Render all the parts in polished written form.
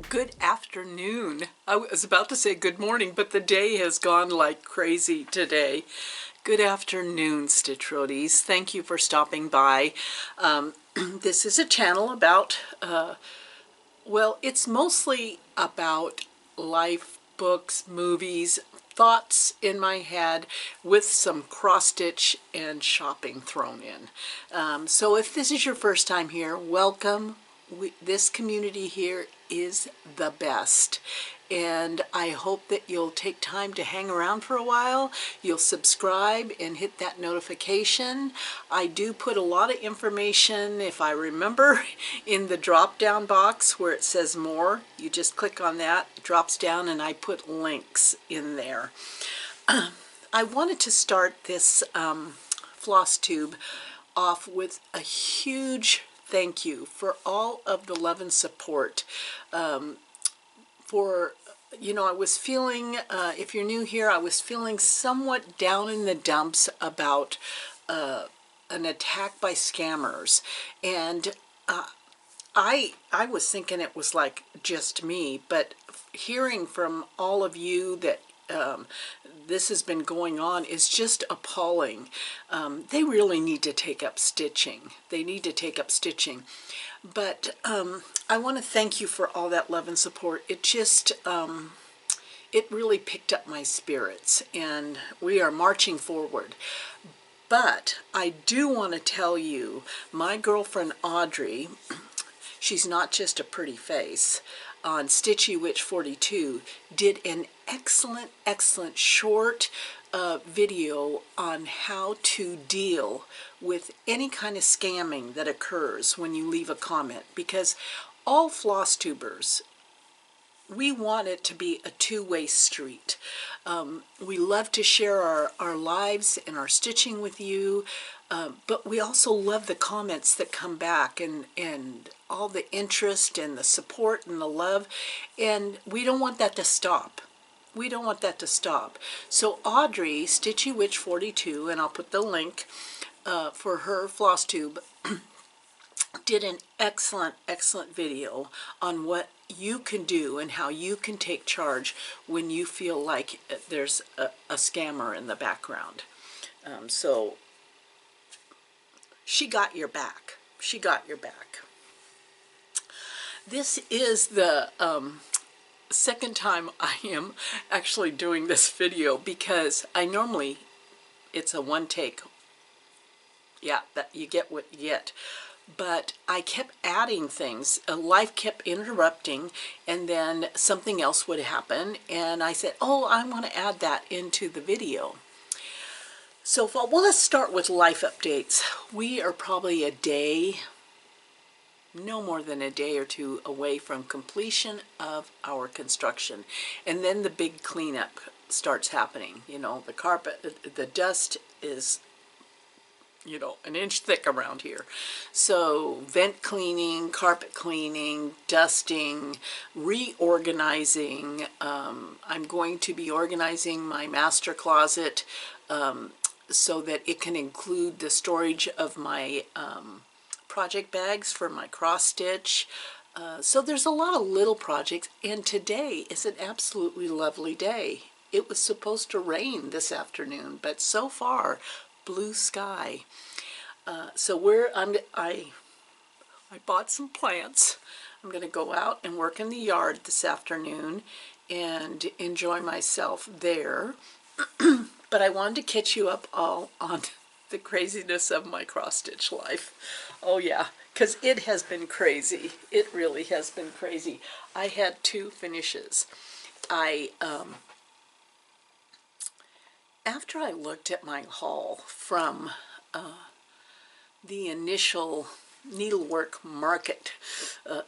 Good afternoon. I was about to say good morning, but the day has gone like crazy today. Good afternoon, Stitch Roadies. Thank you for stopping by. This is a channel about, well, it's mostly about life, books, movies, thoughts in my head with some cross-stitch and shopping thrown in. So if this is your first time here, welcome. This community here is the best, and I hope that you'll take time to hang around for a while. You'll subscribe and hit that notification. I do put a lot of information, if I remember, in the drop down box where it says more. You just click on that, it drops down, and I put links in there. I wanted to start this floss tube off with a huge thank you for all of the love and support. I was feeling, if you're new here, I was feeling somewhat down in the dumps about an attack by scammers. And I was thinking it was like just me, but hearing from all of you that this has been going on is just appalling. They really need to take up stitching. They need to take up stitching. But I want to thank you for all that love and support. It just, it really picked up my spirits, and we are marching forward. But I do want to tell you, my girlfriend Audrey, she's not just a pretty face, on Stitchy Witch 42 did an excellent short video on how to deal with any kind of scamming that occurs when you leave a comment, because all floss tubers, we want it to be a two-way street. We love to share our lives and our stitching with you, but we also love the comments that come back and all the interest and the support and the love, and we don't want that to stop. We don't want that to stop. So Audrey, Stitchy Witch 42, and I'll put the link for her floss tube, did an excellent video on what you can do and how you can take charge when you feel like there's a scammer in the background. So she got your back. She got your back. This is the second time I am actually doing this video, because I normally, it's a one take. Yeah, that you get what you get. But I kept adding things. Life kept interrupting, and then something else would happen, and I said, oh, I want to add that into the video. So, well, let's start with life updates. We are probably a day, no more than a day or two away from completion of our construction. And then the big cleanup starts happening. You know, the carpet, the dust is, you know, an inch thick around here. So vent cleaning, carpet cleaning, dusting, reorganizing. I'm going to be organizing my master closet so that it can include the storage of my project bags for my cross stitch. So there's a lot of little projects, and today is an absolutely lovely day. It was supposed to rain this afternoon, but so far, blue sky. So I bought some plants. I'm going to go out and work in the yard this afternoon and enjoy myself there. But I wanted to catch you up all on the craziness of my cross-stitch life. Oh yeah, because it has been crazy. It really has been crazy. I had two finishes. After I looked at my haul from the initial needlework market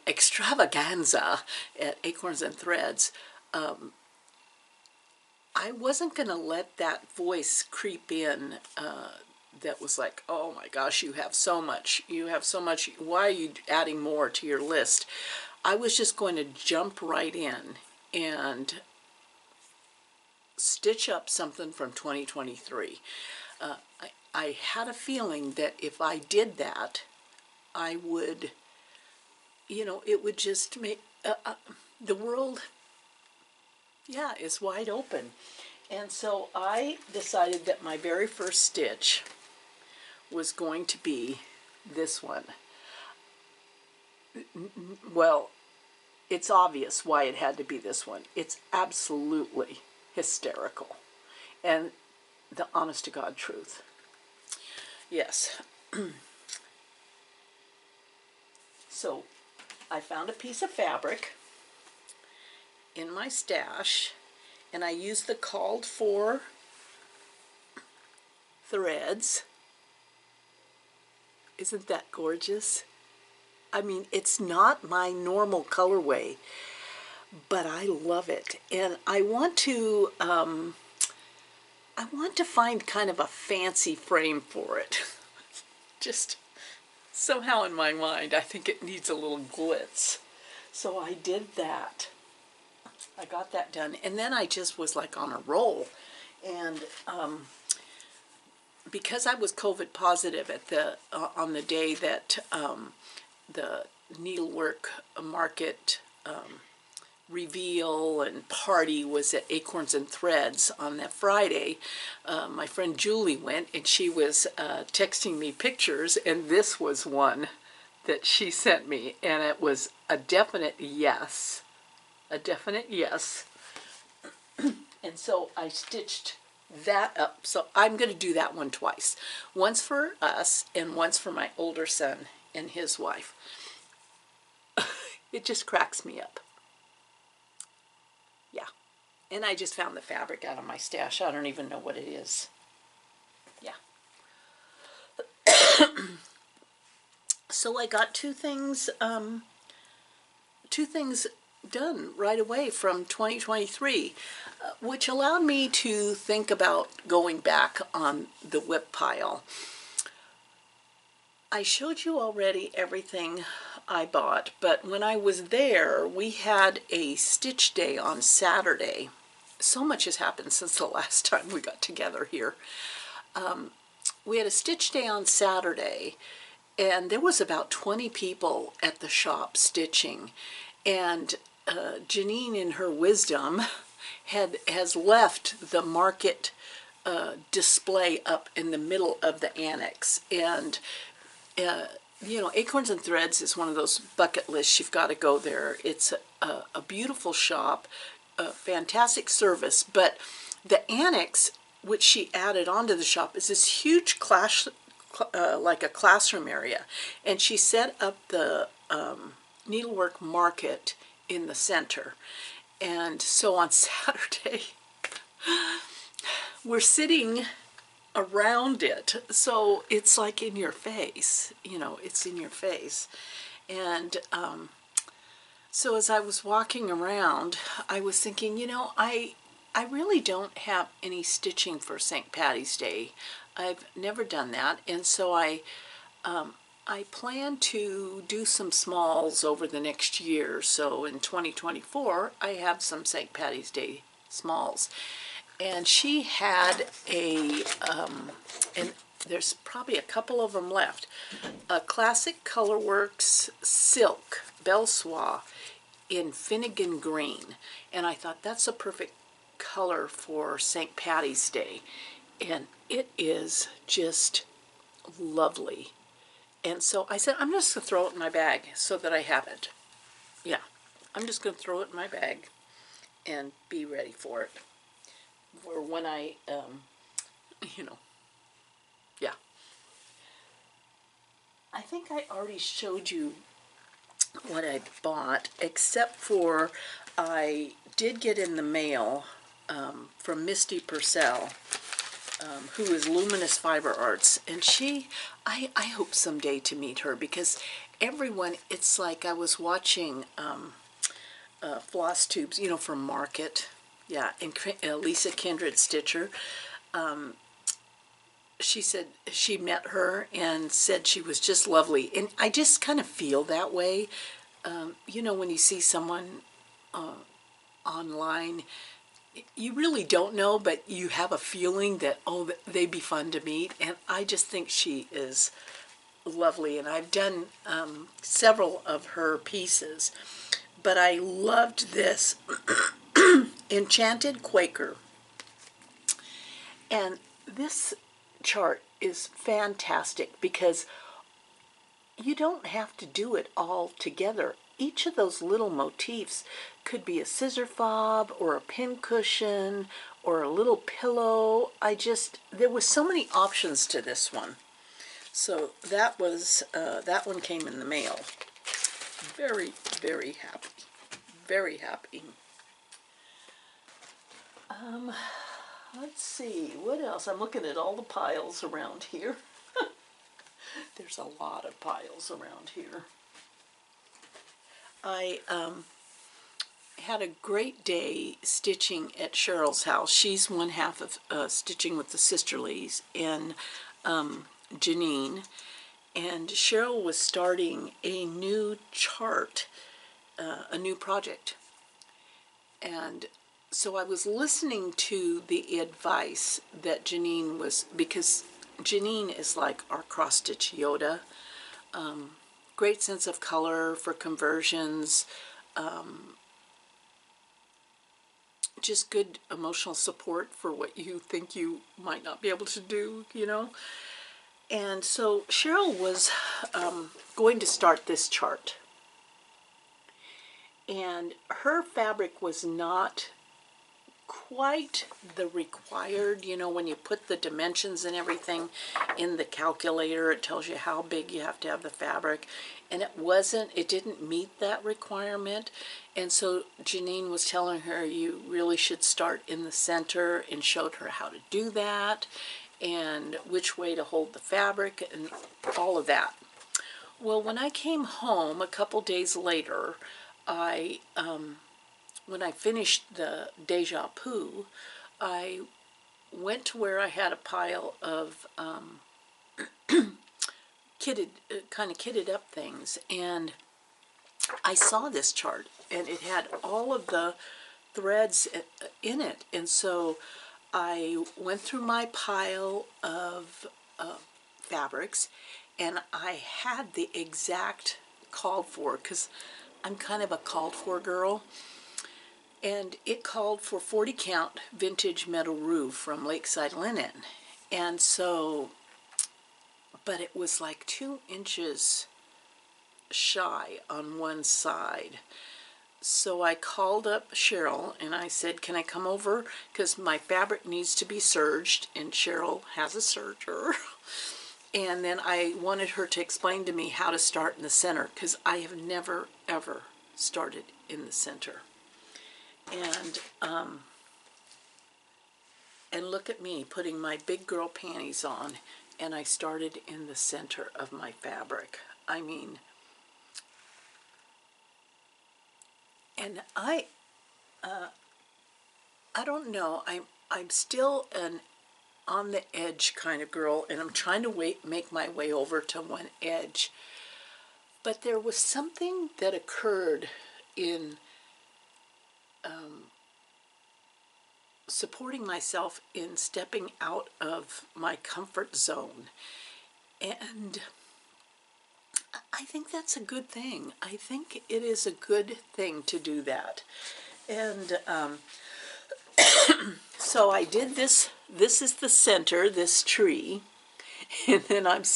extravaganza at Acorns and Threads, I wasn't going to let that voice creep in that was like, oh my gosh, you have so much, why are you adding more to your list? I was just going to jump right in and stitch up something from 2023. I had a feeling that if I did that, I would, you know, it would just make, the world, yeah, is wide open. And so I decided that my very first stitch was going to be this one. Well, it's obvious why it had to be this one. It's absolutely hysterical. And the honest to God truth. Yes. So I found a piece of fabric in my stash, and I used the called for threads. Isn't that gorgeous? I mean, it's not my normal colorway, but I love it. And I want to find kind of a fancy frame for it. Just somehow in my mind, I think it needs a little glitz. So I did that. I got that done. And then I just was like on a roll. And because I was COVID positive at the on the day that the needlework market reveal and party was at Acorns and Threads on that Friday, my friend Julie went, and she was texting me pictures, and this was one that she sent me, and it was a definite yes. A definite yes. And so I stitched that up. So I'm going to do that one twice. Once for us and once for my older son and his wife. It just cracks me up. Yeah. And I just found the fabric out of my stash. I don't even know what it is. Yeah. So I got two things done right away from 2023, which allowed me to think about going back on the whip pile. I showed you already everything I bought, but when I was there, we had a stitch day on Saturday. So much has happened since the last time we got together here. We had a stitch day on Saturday, and there was about 20 people at the shop stitching, and Janine, in her wisdom, has left the market display up in the middle of the annex. And you know, Acorns and Threads is one of those bucket lists. You've got to go there. It's a beautiful shop, a fantastic service. But the annex, which she added onto the shop, is this huge class, like a classroom area. And she set up the needlework market in the center. And so on Saturday, we're sitting around it, so it's like in your face, you know, it's in your face. And so as I was walking around, I was thinking, you know, I really don't have any stitching for St. Patty's Day. I've never done that, and so I plan to do some smalls over the next year. So in 2024, I have some St. Patty's Day smalls. And she had and there's probably a couple of them left, a classic Colorworks silk Belle Soie in Finnegan green. And I thought that's a perfect color for St. Patty's Day. And it is just lovely. And so I said, I'm just going to throw it in my bag so that I have it. Yeah, I'm just going to throw it in my bag and be ready for it. For when I, you know, yeah. I think I already showed you what I bought, except for I did get in the mail from Misty Purcell, who is Luminous Fiber Arts, and I hope someday to meet her, because everyone, it's like I was watching floss tubes, you know, from Market, yeah, and Lisa Kindred Stitcher, she said she met her and said she was just lovely, and I just kind of feel that way, you know, when you see someone online, you really don't know, but you have a feeling that, oh, they'd be fun to meet. And I just think she is lovely. And I've done several of her pieces. but I loved this Enchanted Quaker. And this chart is fantastic because you don't have to do it all together. Each of those little motifs could be a scissor fob or a pin cushion or a little pillow. There was so many options to this one. So that one came in the mail. Very, very happy. Very happy. Let's see, what else? I'm looking at all the piles around here. There's a lot of piles around here. I had a great day stitching at Cheryl's house. She's one half of Stitching with the Sisterlies, and Janine. And Cheryl was starting a new chart, a new project. And so I was listening to the advice that Janine was, because Janine is like our cross-stitch Yoda. Great sense of color for conversions, just good emotional support for what you think you might not be able to do, you know. And so Cheryl was going to start this chart. And her fabric was not quite the required, you know, when you put the dimensions and everything in the calculator, it tells you how big you have to have the fabric, and it didn't meet that requirement. And so Janine was telling her you really should start in the center, and showed her how to do that and which way to hold the fabric and all of that. Well, when I came home a couple days later, when I finished the Deja Vu, I went to where I had a pile of kind of kitted up things, and I saw this chart, and it had all of the threads in it. And so I went through my pile of fabrics, and I had the exact called for, because I'm kind of a called for girl. And it called for 40 count vintage metal roof from Lakeside Linen. And so, but it was like 2 inches shy on one side. So I called up Cheryl and I said, can I come over? Because my fabric needs to be serged, and Cheryl has a serger. And then I wanted her to explain to me how to start in the center, because I have never, ever started in the center. And look at me putting my big girl panties on, and I started in the center of my fabric. I mean, and I don't know. I'm still an on the edge kind of girl, and I'm trying to make my way over to one edge. But there was something that occurred in supporting myself in stepping out of my comfort zone. And I think that's a good thing. I think it is a good thing to do that. And so I did this. This is the center, this tree. And then I'm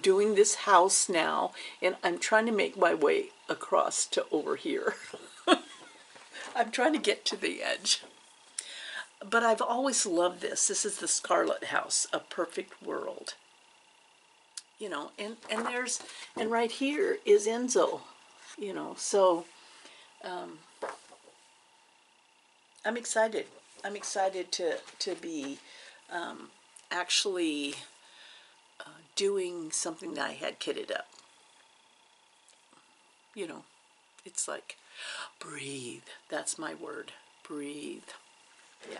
doing this house now, and I'm trying to make my way across to over here. I'm trying to get to the edge. But I've always loved this. This is the Scarlet House, A Perfect World. You know, and right here is Enzo, you know, so I'm excited. I'm excited to be actually doing something that I had kitted up. You know, it's like, breathe. That's my word. Breathe. Yeah.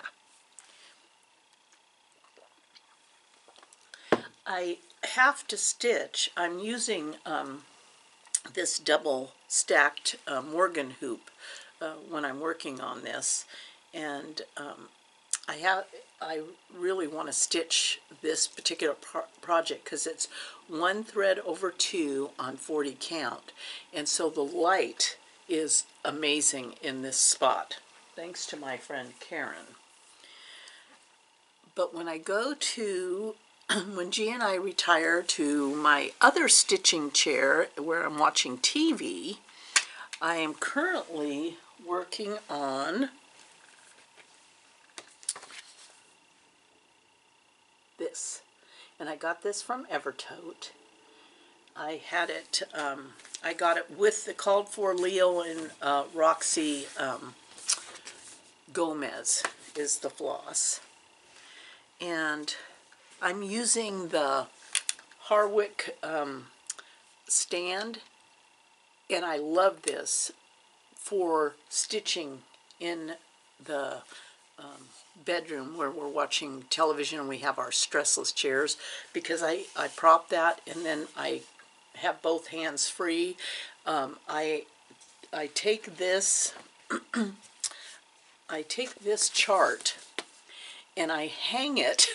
I have to stitch. I'm using this double stacked Morgan hoop when I'm working on this, and I really want to stitch this particular project because it's 1 thread over 2 on 40 count, and so the light is amazing in this spot, thanks to my friend Karen. But when I go to, when G and I retire to my other stitching chair where I'm watching TV, I am currently working on this. And I got this from Evertote. I had it, I got it with the called for Leo and Roxy Gomez is the floss. And I'm using the Harwick stand, and I love this for stitching in the bedroom where we're watching television and we have our stressless chairs, because I prop that and then I have both hands free. I take this I take this chart and I hang it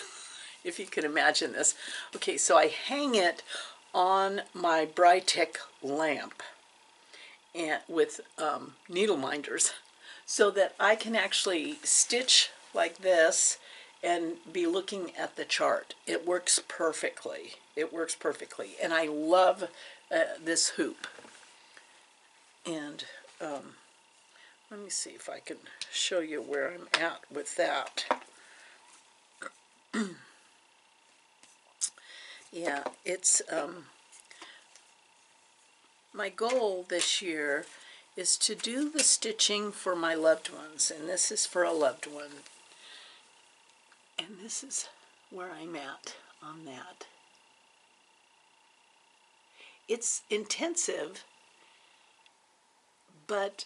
if you can imagine this. Okay, so I hang it on my Brightech lamp and with needle minders, so that I can actually stitch like this and be looking at the chart. It works perfectly. It works perfectly. And I love this hoop. And let me see if I can show you where I'm at with that. Yeah, it's my goal this year is to do the stitching for my loved ones, and this is for a loved one. And this is where I'm at on that. It's intensive, but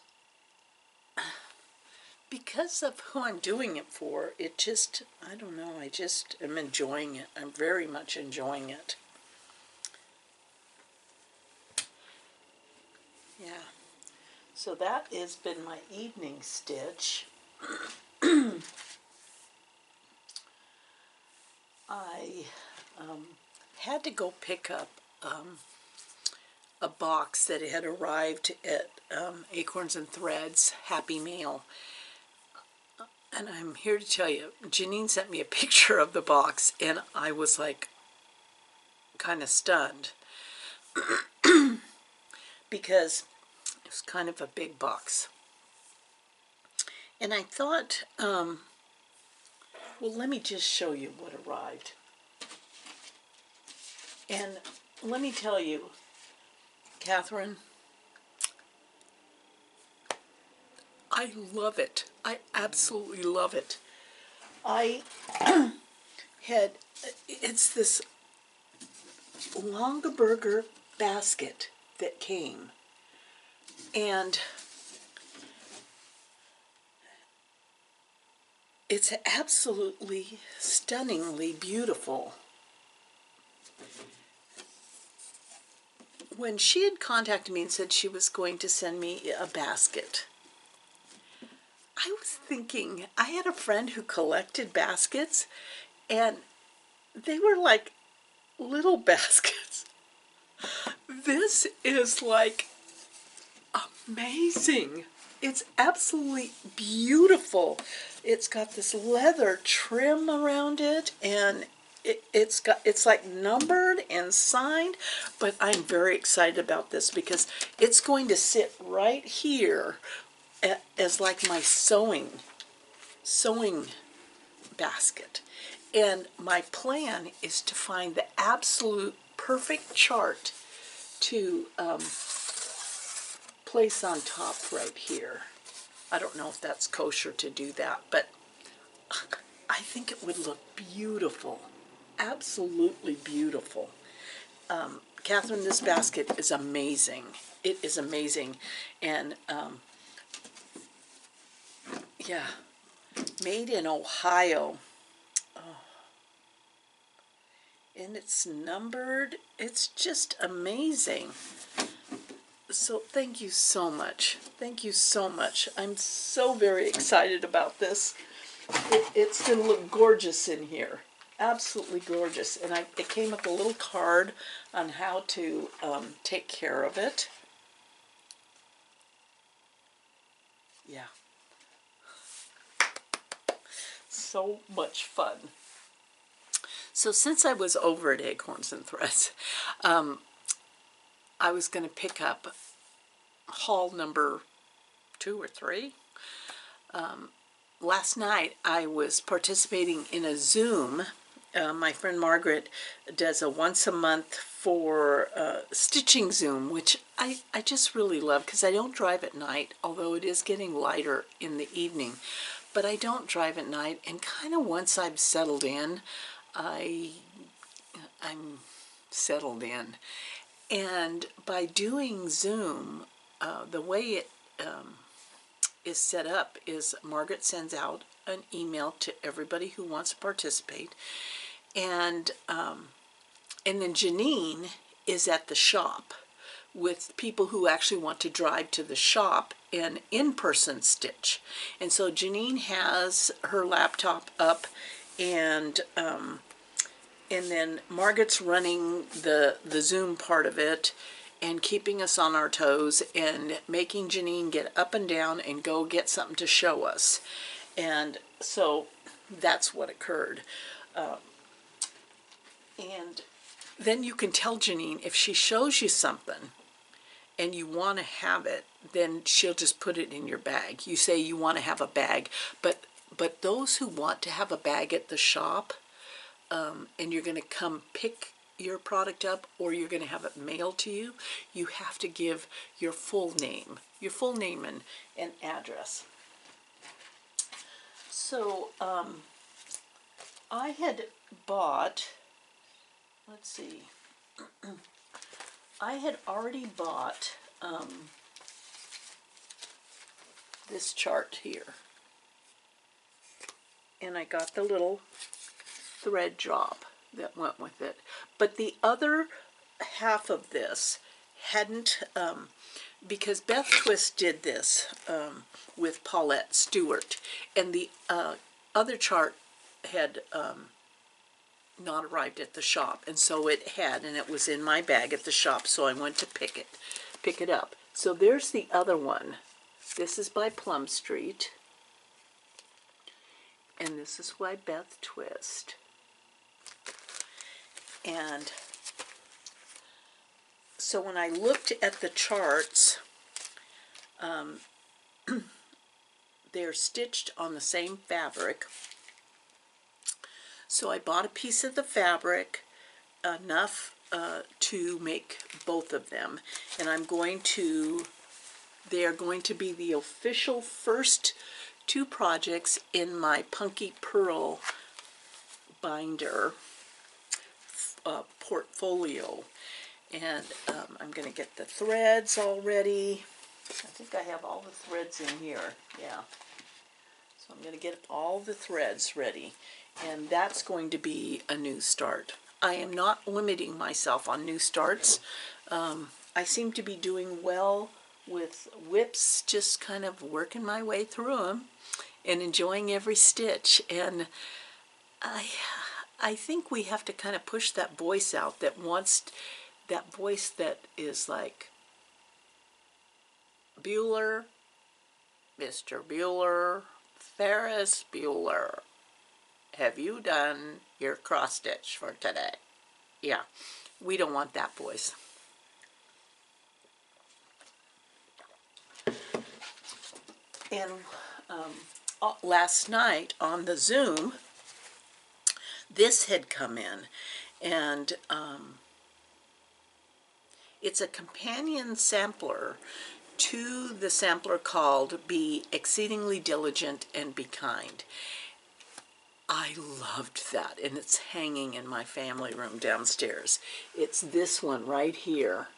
because of who I'm doing it for, it just, I don't know, I just am enjoying it. I'm very much enjoying it. Yeah. So that has been my evening stitch. I had to go pick up a box that had arrived at Acorns and Threads Happy Mail. And I'm here to tell you, Janine sent me a picture of the box, and I was like kind of stunned because it was kind of a big box. And I thought, well, let me just show you what arrived. And let me tell you, Catherine, I love it. I absolutely love it. I had, it's this Longaberger basket that came, and it's absolutely stunningly beautiful. When she had contacted me and said she was going to send me a basket, I was thinking, I had a friend who collected baskets, and they were like little baskets. This is like amazing. It's absolutely beautiful. It's got this leather trim around it, and it's like numbered and signed, but I'm very excited about this because it's going to sit right here as like my sewing basket. And my plan is to find the absolute perfect chart to place on top right here. I don't know if that's kosher to do that, but I think it would look beautiful. Absolutely beautiful. Catherine, this basket is amazing. It is amazing. And yeah, made in Ohio. Oh. And it's numbered. It's just amazing. So thank you so much. Thank you so much. I'm so very excited about this. It's going to look gorgeous in here. Absolutely gorgeous. And it came with a little card on how to take care of it. Yeah. So much fun. So since I was over at Acorns and Threads, I was going to pick up haul number 2 or 3. Last night I was participating in a Zoom. My friend Margaret does a once a month for stitching Zoom, which I just really love because I don't drive at night, although it is getting lighter in the evening. But I don't drive at night, and kind of once I've settled in, I'm settled in. And by doing Zoom, the way it is set up is Margaret sends out an email to everybody who wants to participate, and then Janine is at the shop with people who actually want to drive to the shop and in-person stitch. And so Janine has her laptop up, and then Margaret's running the Zoom part of it and keeping us on our toes and making Janine get up and down and go get something to show us. And so that's what occurred. And then you can tell Janine, if she shows you something and you want to have it, then she'll just put it in your bag. You say you want to have a bag, but those who want to have a bag at the shop, and you're going to come pick your product up, or you're going to have it mailed to you, you have to give your full name and address. So I had bought, let's see, I had already bought this chart here, and I got the little thread drop that went with it, but the other half of this hadn't, because Beth Twist did this with Paulette Stewart, and the other chart had not arrived at the shop, and so it had, and it was in my bag at the shop, so I went to pick it up. So there's the other one. This is by Plum Street, and this is by Beth Twist. And so when I looked at the charts, they're stitched on the same fabric. So I bought a piece of the fabric, enough to make both of them. And they are going to be the official first 2 projects in my Punky Pearl binder portfolio. And I'm going to get the threads all ready. I think I have all the threads in here. Yeah. So I'm going to get all the threads ready. And that's going to be a new start. I am not limiting myself on new starts. I seem to be doing well with whips, just kind of working my way through them and enjoying every stitch. And I think we have to kind of push that voice out that wants, that voice that is like, Bueller, Mr. Bueller, Ferris Bueller, have you done your cross stitch for today? Yeah, we don't want that voice. And last night on the Zoom, this had come in, and it's a companion sampler to the sampler called Be Exceedingly Diligent and Be Kind. I loved that, and it's hanging in my family room downstairs. It's this one right here.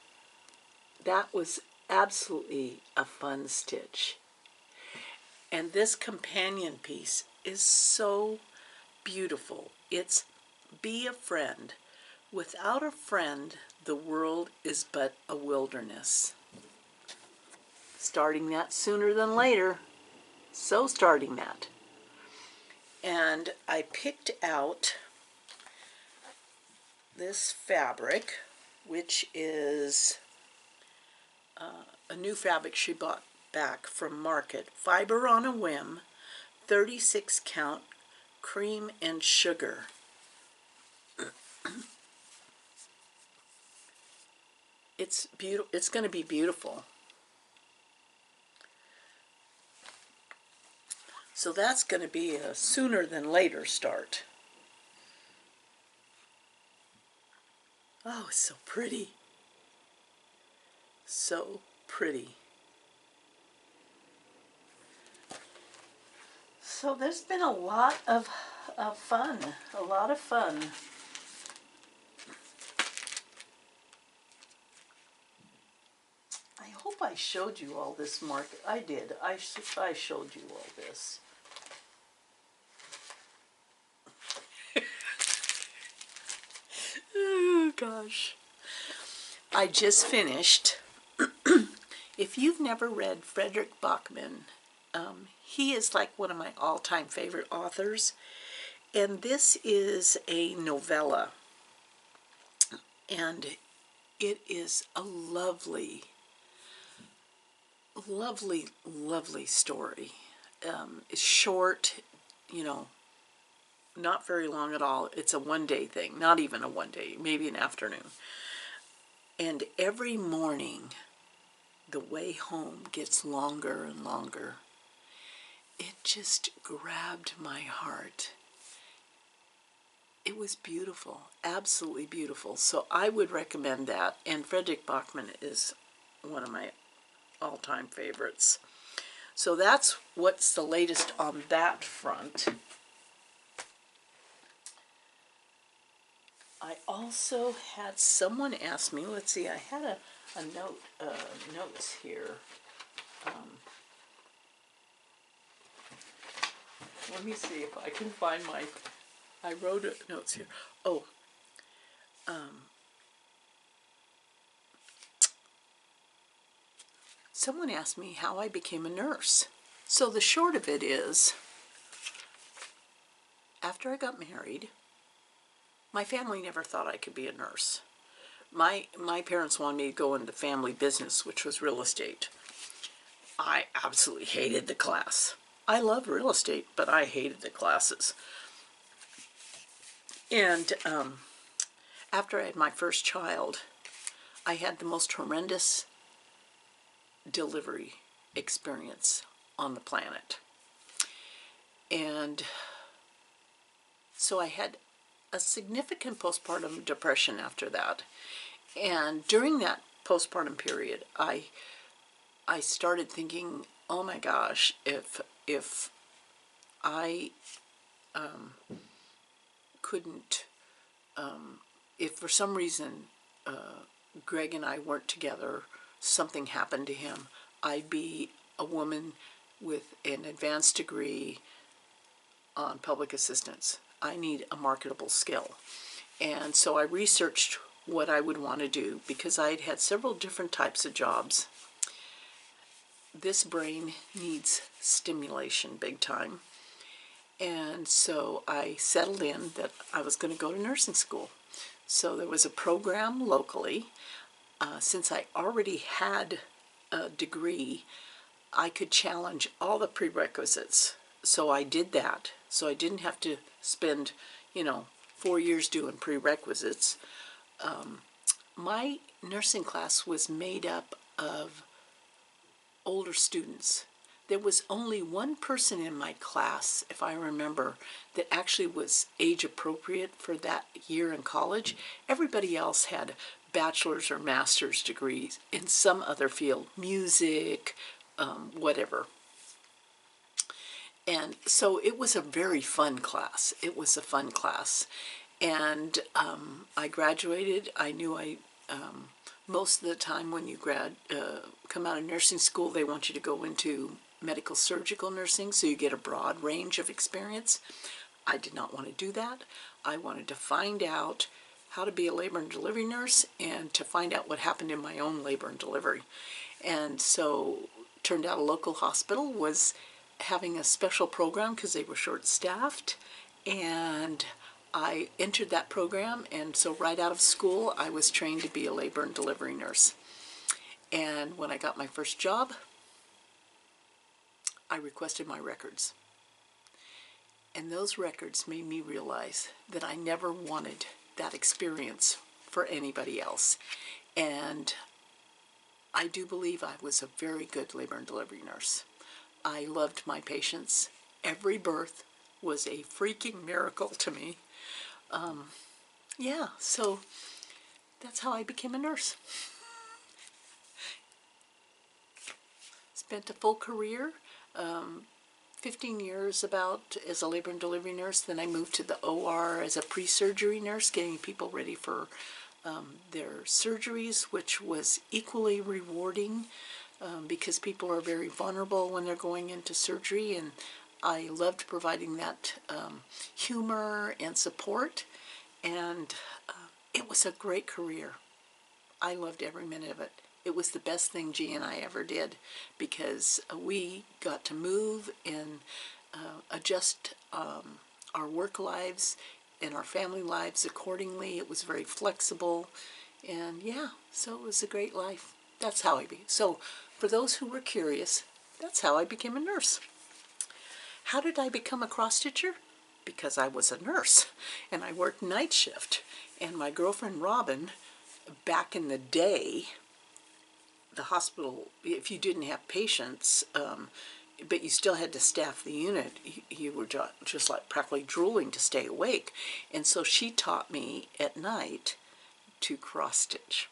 That was absolutely a fun stitch. And this companion piece is so beautiful. It's Be a Friend. Without a friend, the world is but a wilderness. Starting that sooner than later. So starting that. And I picked out this fabric, which is a new fabric she bought back from market, fiber on a whim, 36 count, cream and sugar. It's beautiful. It's going to be beautiful. So that's going to be a sooner than later start. Oh, it's so pretty. So pretty. So there's been a lot of fun. A lot of fun. I hope I showed you all this market. I did. I showed you all this. Oh, gosh. I just finished. If you've never read Frederick Bachman, he is like one of my all-time favorite authors. And this is a novella. And it is a lovely, lovely, lovely story. It's short, you know, not very long at all. It's a one-day thing, not even a one-day, maybe an afternoon. And every morning, the way home gets longer and longer. It just grabbed my heart. It was beautiful, absolutely beautiful. So I would recommend that. And Frederick Bachman is one of my all-time favorites. So that's what's the latest on that front. I also had someone ask me, let's see, I had a notes here. Let me see if I can find I wrote notes here. Oh, someone asked me how I became a nurse. So the short of it is, after I got married, my family never thought I could be a nurse. My parents wanted me to go into family business, which was real estate. I absolutely hated the class. I love real estate, but I hated the classes. And after I had my first child, I had the most horrendous delivery experience on the planet. And so I had a significant postpartum depression after that. And during that postpartum period, I started thinking, oh my gosh, if I couldn't, if for some reason Greg and I weren't together, something happened to him, I'd be a woman with an advanced degree on public assistance. I need a marketable skill. And so I researched what I would want to do because I had had several different types of jobs. This brain needs stimulation big time. And so I settled in that I was going to go to nursing school. So there was a program locally. Since I already had a degree, I could challenge all the prerequisites. So I did that. So I didn't have to spend, 4 years doing prerequisites. My nursing class was made up of older students. There was only one person in my class, if I remember, that actually was age appropriate for that year in college. Everybody else had bachelor's or master's degrees in some other field, music, whatever. And so it was a very fun class. It was a fun class. And I graduated. I knew most of the time when you come out of nursing school, they want you to go into medical surgical nursing, so you get a broad range of experience. I did not want to do that. I wanted to find out how to be a labor and delivery nurse and to find out what happened in my own labor and delivery. And so turned out a local hospital was having a special program because they were short-staffed, and I entered that program, and so right out of school I was trained to be a labor and delivery nurse. And when I got my first job, I requested my records. And those records made me realize that I never wanted that experience for anybody else. And I do believe I was a very good labor and delivery nurse. I loved my patients. Every birth was a freaking miracle to me. Yeah, so that's how I became a nurse. Spent a full career, 15 years about as a labor and delivery nurse. Then I moved to the OR as a pre-surgery nurse, getting people ready for their surgeries, which was equally rewarding because people are very vulnerable when they're going into surgery, and I loved providing that humor and support, and it was a great career. I loved every minute of it. It was the best thing G and I ever did because we got to move and adjust our work lives and our family lives accordingly. It was very flexible, and yeah, so it was a great life. That's how I became. So for those who were curious, that's how I became a nurse. How did I become a cross-stitcher? Because I was a nurse and I worked night shift, and my girlfriend Robin, back in the day, the hospital, if you didn't have patients, but you still had to staff the unit, you were just like practically drooling to stay awake. And so she taught me at night to cross stitch.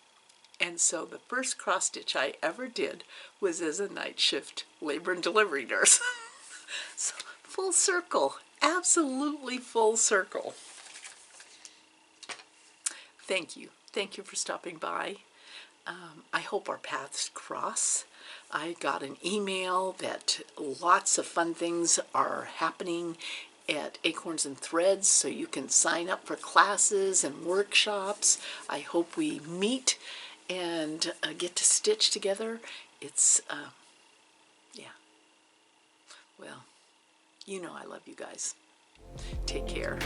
And so the first cross stitch I ever did was as a night shift labor and delivery nurse. So full circle, absolutely full circle. Thank you. Thank you for stopping by. I hope our paths cross. I got an email that lots of fun things are happening at Acorns and Threads, so you can sign up for classes and workshops. I hope we meet and get to stitch together. It's, yeah. Well, you know I love you guys. Take care.